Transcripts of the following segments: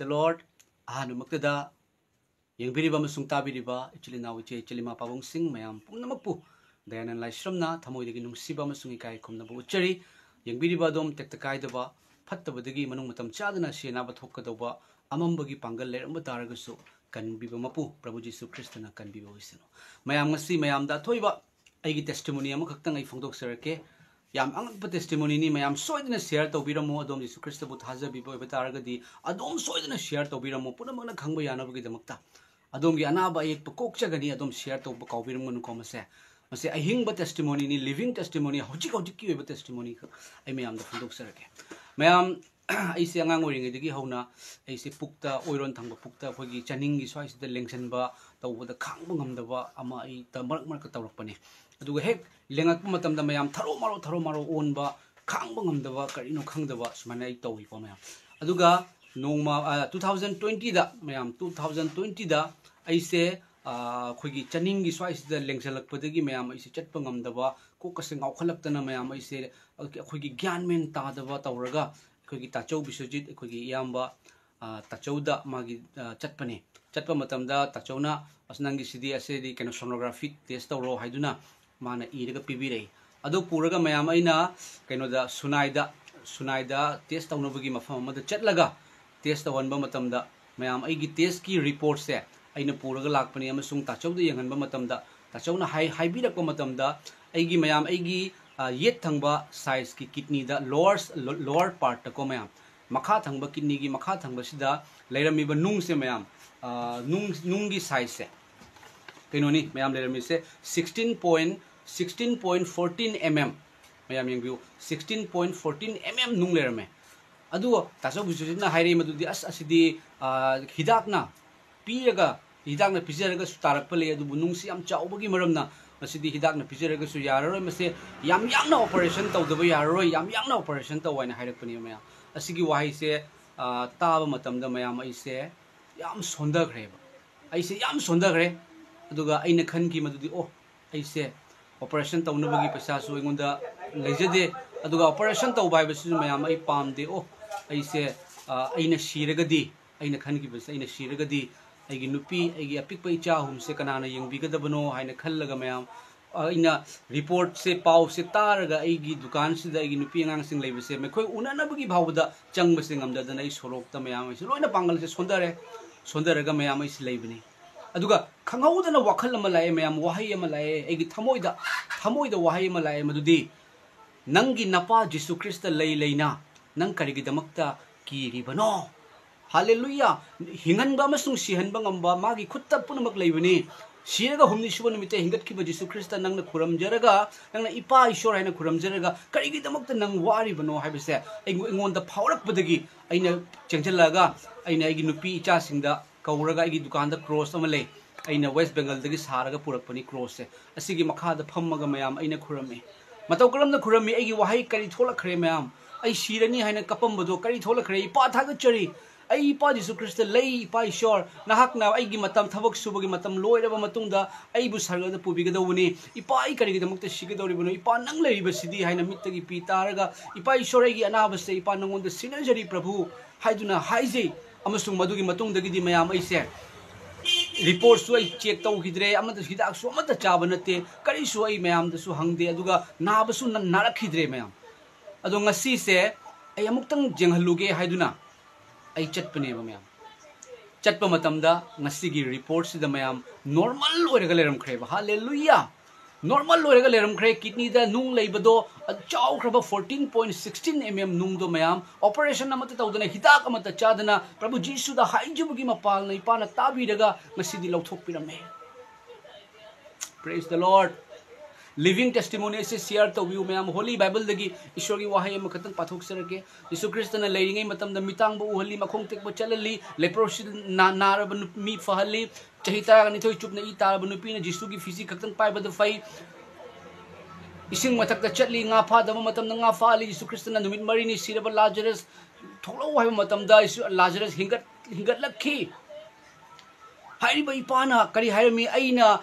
the Lord. Ahanumagtada Yangbiriba Masung Tabiriba, Chilina Wiche, Chilima Pavong Sing, Mayam Punamapu, Diana Lashramna, Tamoiginum Siba Masungikai, Kumnabu Cherry, Yangbiriba Dom, Tektakaidoba, Patabadagi, Manumatam Chadana, Shianaba Tokadoba, Amambagi Pangal, Mataragasu, can be Mapu, Prabujisu Christina can be Voicino. Mayam Masi, Mayam da Toiba, I get testimony, Amakang, I found Serke. Yam ang testimony ni mayam soid na share to bira mo adom Yesu Kristo but haza bibo ibetaraga di adom soid na share to bira mo puna mga naghangba yana bagi damakta adom gi anaba ay pakok siya gani adom share to bakaw bira mo nuko mase ahing ba testimony ni living testimony hojik ki ba testimony ay mayam da fundok sarake mayam ay siya nga ngoring idigi hauna ay si pukta oiron thangba pukta phagi chaning gi swai sida lengsan ba tawda khangba ngamdaba ama ay ta marak tawrak pani aduga hek lengak matamda mayam tharo maro onba khangba ngamdaba karino khangdaba sumana ay tawi pa mayam aduga nongma 2020 da mayam 2020 da ay se khoigi chaning gi swai sida lengsalak padagi mayam ay se chatpa ngamdaba ko kasing awkhalak na mayam ay se khoigi gyan men ta daba tawraga khoigi tachau bisojit khoigi yamba tachauda magi chatpani chatpa matamda tachawna asnangi sidi ase di keno sonography test tawro haiduna mana iraga pibirei ado puraga mayam aina keno da sunaida test tawnabagi mafam amada chatlaga test tawanba matamda mayam aigi test ki report se aina puraga lakpani amasung tachawda yanghanba matamda tachawna haibirakpa matamda aigi mayam aigi yet thangba size ki kidney da lower part ko mayam makha thangba kidney gi makha thangba sida leirami ba nung se mayam nung gi size se kenoni mayam leirami se 16.14 mm mayam yang view 16.14 mm nung leirame adu taso busina haire madudi asidi hidakna piraga hidakna pijaraga sutarak pale adu nung si am chawbagi maramna asidi hidakna pijaraga su yaroi mase yam yamna operation tawdaba yaroi yam yamna operation tawaina hairakpani mayam asigi wahi se taba matamda mayam aise yam sondagre aise yam sondagre aduga aina khanki madudi oh aise operation tawnabagi paisa su ingonda lejade aduga operation tawbai basu mayam ai pamde oh aise aina shiragadi aina khanki bas aina shiragadi aigi nupi aigi apikpa icha humse kanana yengbigadabano haina khallaga mayam aina report se pau se taraga aigi dukan sida aigi nupi angang sing leibase mekhoi unanabagi bhawda changbase ngamdadana ai sorokta mayam ai loina pangal se sondaraga mayam ai leibani aduga khanghaudana wakhal ama lae mayam wahai ama lae aigi thamoida wahai ama lae madudi nangi napa Jesu Krista leina nang karigi damakta kiribano Hallelujah. Hinganba masung sihanba ngamba magi khutta punamak leibani siraga humni suba numite hingat kiba Jesu Krista nangna khuramjaraga nangna ipa ishor haina khuramjaraga karigi damakta nang wari bano haibase ingonda phaurakpadagi aina chengchalaga aina igi nupi icha singda kauraga igi dukanda cross amale aina West Bengal dagi saraga purakpani cross se asigi makhada phammaga mayam aina khurami mataw karamna khurami igi wahai kari tholakhre mayam ai sirani haina kapambado kari tholakhre ipa thaga chari ai pa Jesu Krista lei pa ishor nahakna aigi matam thabak subagi matam loiraba matungda aibu sargada pubigadawuni ipa ai karigidamukta sigadawribano ipa nang leibasidi haina mittagi pi taraga ipa ishor aigi anabase ipa nangonda sinajari prabhu haiduna haije amasung madugi matungdagidi mayam aise report su ai check tawhidre amada hidak su amada chaba nate kari su ai mayam da su hangde aduga nabasu narakhidre mayam adu ngasi se ai amuktang jenghaluge haiduna ai chatpane ba mayam chatpa matamda ngasigi report sida mayam normal oiraga leram khreba hallelujah normal oiraga leram khre kidney da nung leibado chaw khraba 14.16 mm nung do mayam operation amata tawdana hidak amata chadana prabhu jisu da haijubugi mapal na ipana tabiraga ngasidi lauthok pirame praise the Lord living testimony se share to view mayam holy bible dagi ishwar gi wahai am khatang pathok sarake Jesu Krista na leiringai matam da mitang bu uhali makhong tek ba chalali leprosi narab mi fahali chahita ni thoi chup na i tar bu pi na Jesu gi physique khatang pai ba da fai ising mathak da chatli nga pha da matam na nga fa ali Jesu Krista na numit mari ni siraba Lazarus tholo wahai matam da Lazarus hingat lakhi Hariba ipana kari harami aina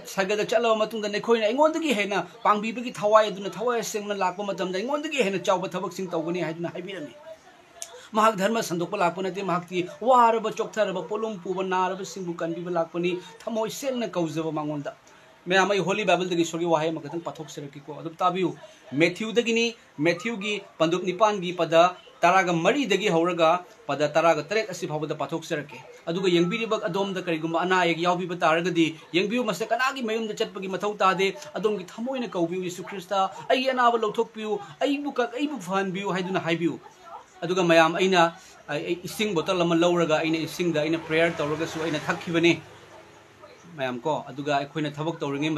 sagada chalaba matungda nekhoina ingodagi hena pangbibagi thawai aduna thawai sengna lakpa matamda ingodagi hena chawba thabak sing tawgani haiduna haibirami mahak dharma sandok lakpa nate mahak ti waraba choktaraba polum puba naraba singbu kanbiba lakpani thamoi sengna kaujaba mangonda ma'am holy bible दगी सोगी वाहे मकतंग पाथोक सरकी को अदब ताबियु Matthew दगिनी Matthew गी पंदुप निपान गी पद तरागा मरी दगी हौरगा पद तरागा तरेक असि फावदा पाथोक सरके अदुगा यंगबिरिबक अदोम द करिगुम अना एक यावबिब तारगदी यंगबियु मसे कनागी मयुम द चटपगी मथौ तादे अदोम गी थमोइना कौबियु यीशु ख्रिस्ता अई अनाब लौथोकपियु अईबु फहनबियु हाइदुना हाइबियु अदुगा मयाम अइना इसिंग बोतल अमा लौरगा अइना इसिंग द अइना प्रेयर तौरगसु अइना थक्खिबने मैम को अदुगा अखोइना थबक तौरिङै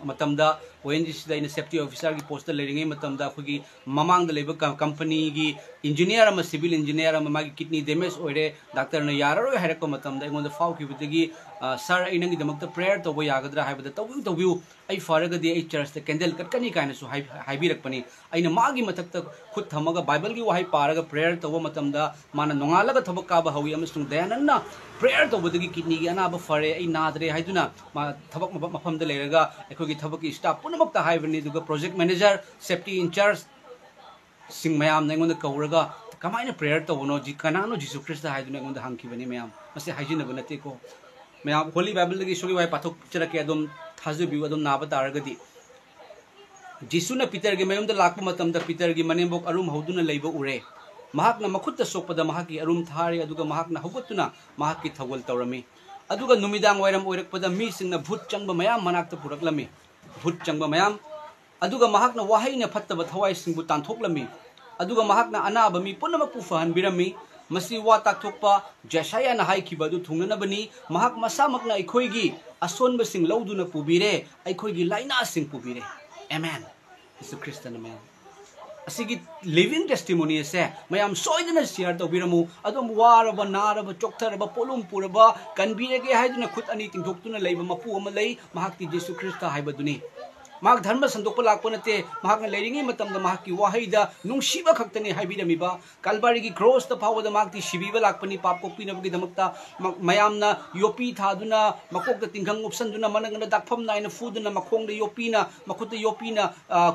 मतमदा ओएनजीसी दा सेफ्टी ऑफिसर की पोस्ट लेरिङै मतमदा अखोगी ममांग दा लेबा कंपनी की इंजीनियर अमा सिविल इंजीनियर अमा मागी किडनी डैमेज ओइरे डॉक्टर ने याररो हाइरक मतमदा अइगोंदा फाउखिबदगी सर अइनंगी दमकता प्रेयर तौबा यागद्रा हाइबदा तौबिउ अइ फारगदी अइ चर्च दा कैंडल कटकनी काइनासु हाइबिरकपनी अइना मागी मथक्ता खुद थमगा बाइबल की वाहै पारगा प्रेयर तौबा मतमदा माना नोंगालगा थबक काबा हवी अमसुंग दयानन्ना प्रेयर तौबदगी किडनी की अनाबा फरे अइ नादरे हाइदुना मा थबक मफमदा लेरगा अखोगी थबक स्टाफ पुनमक्ता हाइबनी दुगा प्रोजेक्ट मैनेजर सेफ्टी इंचार्ज सिंग मैम नेंगोंदा कौरगा कमाइना प्रेयर तौबनो जी कनानो जीसु ख्रिस्ट हाइदुना नेंगोंदा हांखिबनी मैम मसे हाइजिनबा नतेको मैम होली बाइबल दगी सोगी वाइ पाथोक चरके अदम थाजबिउ अदम नाबा तारगदी जीसुना पीटर के मयुमदा लाकपा मतमदा पीटर की मनेबोक अरुम हौदुना लेबा उरे महाकना मखुत्ता सोकपदा महाकी अरुम थारे अदुगा महाकना हौगतुना महाकी थगोल तौरमी अदुगा नुमिदांग वाइरम ओइरकपदा मीसिंगना भूत चंगबा मयाम मनाक्ता पुरकलमी भूत चंगबा मयाम अदुगा महाकना वाहैना फत्तबा थवाइसिंगबु तांथोकलमी अदुगा महाकना अनाबा मी पुनमक पुफहनबिरमी मसी वा ताकथोकपा जशायाना हाइखिबा अदु थुंगनबनी महाक मसामकना अखोइगी असोनबसिंग लौदुना पुबिरे अखोइगी लाइनासिंग पुबिरे आमेन यीशु ख्रिस्टन मैम असिगी लिविंग टेस्टिमोनी से मैम सोइदना शेयर तौबिरमु अदम वारबा नारबा चोक्थरबा पोलुम पुरबा कनबिरेगे हाइदुना खुद अनी तिंथोक्तुना लेबा मपु अमा लई महाकति यीशु ख्रिस्ट हाइबदुनी माक धर्म संदोक लाप नते महाकना लेरिङै मतमदा महाकी वाहैदा नुंसिबा खक्तने हाइबिरमिबा कालबारी की क्रॉस द फावदा माकति शिबिबा लापनी पाप कोक्पिनबगी दमक्ता मयामना योपी थादुना मकोकदा तिंखंग उपसंदुना मनंगना दाखफम Naina फुदुना मखोंगदा योपीना मखुदा योपीना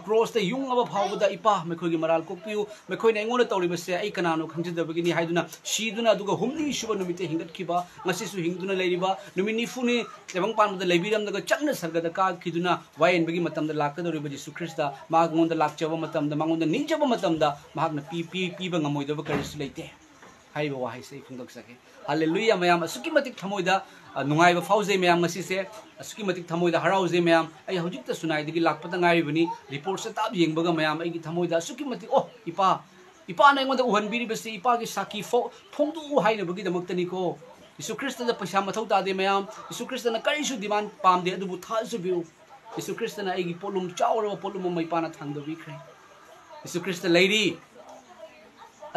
cross the युंगबा फावदा Ipa मखोगी moral कोक्पियु मखोइना एंगोना तौरिबसे आई कनानो खंजदबगिनी हाइदुना शीदुना दुगा हुमनी शुभ नुमिते हिंगतखिबा ngasisu hingduna leiriba numini funi tebang panmada leibiramdaga changna sargada ka khiduna wayenbagi matamda lakadoriba Jesu Krista magonda lakchaba matamda mangonda ninjaba matamda mahakna pi ba ngamoidaba karisu leite haiba wahai sei phungdak sake hallelujah mayam asuki matik thamoida nungaiba fauze mayam ngasi se asuki matik thamoida harauze mayam ai hojikta sunai digi lakpata ngairibani report sa tab yengbaga mayam ai gi thamoida asuki matik oh ipa na ngonda uhanbiri basi ipa gi saki phongdu hainabagi damaktani ko यीशु Christ दा पैसा मथौ तादे मयाम यीशु Christ ना करिसु demand पामदे अदुबु थासु बिउ यीशु Christ ना एगी पोलुम चावरबा पोलुम मैपाना थांदबिख्रे यीशु Christ लेरी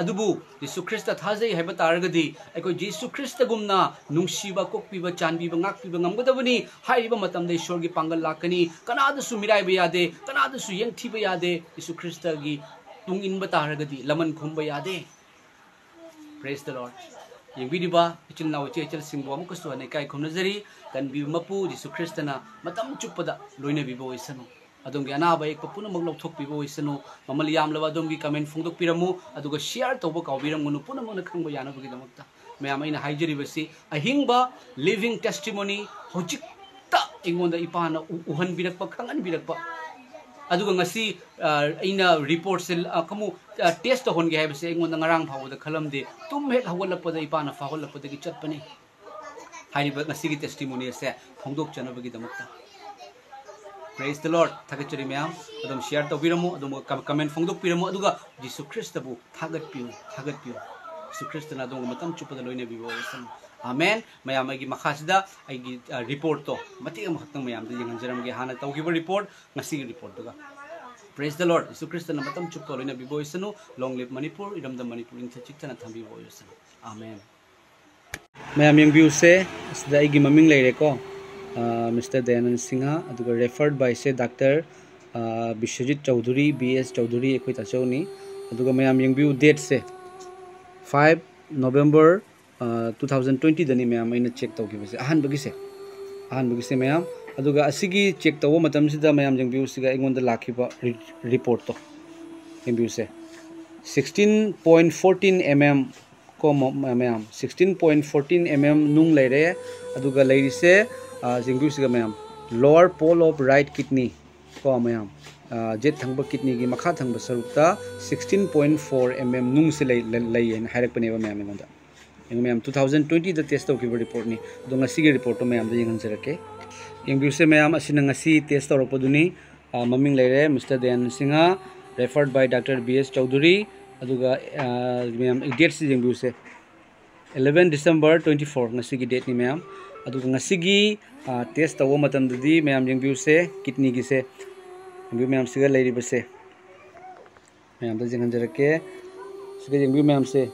अदुबु यीशु Christ थाजै हैबा तारगदी अखोय यीशु Christ गुमना नुंसीबा कोकपीबा चानबीबा ngakपीबा ngamगदबनी हाइबा मतमदे ईश्वर की पांगल लाकनी कनादसु मिराइबा यादे कनादसु यंगथिबा यादे यीशु Christ की तुंग इनबा तारगदी लमन खुंबा यादे प्रेज द लॉर्ड यंगबिदिबा इचिल नाव चेचल सिंबो अमुकसु अने काय खुमनजरी कनबी मपु यीशु ख्रिस्टना मतम चुपदा लोइना बिबो ओइसनु अदोंगी अनाबा एक पुन मग लौथोक बिबो ओइसनु ममल यामलबा अदोंगी कमेंट फोंदोक पिरमु अदुगा शेयर तौबो काउबिरमगुनु पुन मगना खंबो यानबगी दमक्ता मैम अइना हाइजरिबसी अहिंगबा लिविंग टेस्टिमोनी होजिकता इंगोंदा इपाना उहन बिरकपा खंगन बिरकपा अदुगा ngasi aina report se kamu test honge haibse ingon ngarang phawda khalamde tum hek hawalapada ipana phawalapada gi chatpani haiba ngasi gi testimony se phongdok chanabagi damakta praise the lord thagachari myam adum share tawbiramu adum comment phongdok piramu aduga Jesus Christ bu thagat piu Jesus Christ na adum matam chupada loina bibo san amen mayam agi makhasida agi report to mati am haktang mayam de janganjaram ge hana tawgiba report ngasi report duga praise the lord Jesus Christ na matam chup loina bibo isanu long live Manipur idam da Manipur in chikta na thambi bo isanu amen mayam yang view se sida agi maming leire ko Mr. Dayanand Singha aduga referred by se Dr. Bishwajit Chaudhary BS Chaudhary ekoi tachoni aduga mayam yang view date se 5 November 2020 dani ma'am in check तौगिबसे अहनबगिसे ma'am अदुगा असिगी check तव मतम सिदा ma'am जंग बिउ सिगा एंगोंद लाखिबा report तो एंबिउसे 16.14 mm ko ma'am 16.14 mm nung leire aduga leirise jingdu siga ma'am lower pole of right kidney ko ma'am jet thangba kidney gi makha thangba sarukta 16.4 mm nung se lei en hairak pane ba ma'am engonda ma'am 2020 दा test तौकी report नि दो ngasi gi report to ma'am दा yeng hanjarake yengbiu se ma'am asina ngasi test tawrapoduni maming leire Mr. Dayan Singha referred by Dr. B.S. Chowdhury aduga ma'am date si yengbiu se 11 December 24 ngasi gi date ni ma'am aduga ngasi gi test tawo matam dadi ma'am yengbiu se kidney gi se yengbiu ma'am siga leiri ba se ma'am दा yeng hanjarake siga yengbiu ma'am se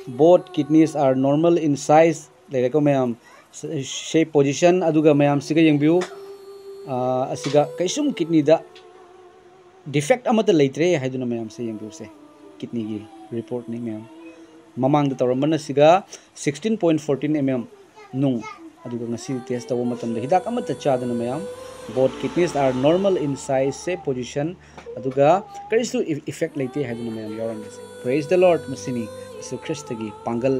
both kidneys are normal in size leireko ma'am shape position aduga ma'am siga yengbiu asiga kaisum kidney da defect amata leitre haiduna ma'am se yengbiu se kidney gi report ni ma'am mamang da tawramana siga 16.14 mm nung aduga ngasi test tawo matam da hidak amata chadana ma'am both kidneys are normal in size shape position aduga kaisu effect leite haiduna ma'am yawarang se praise the lord masini Yesu Christ gi pangal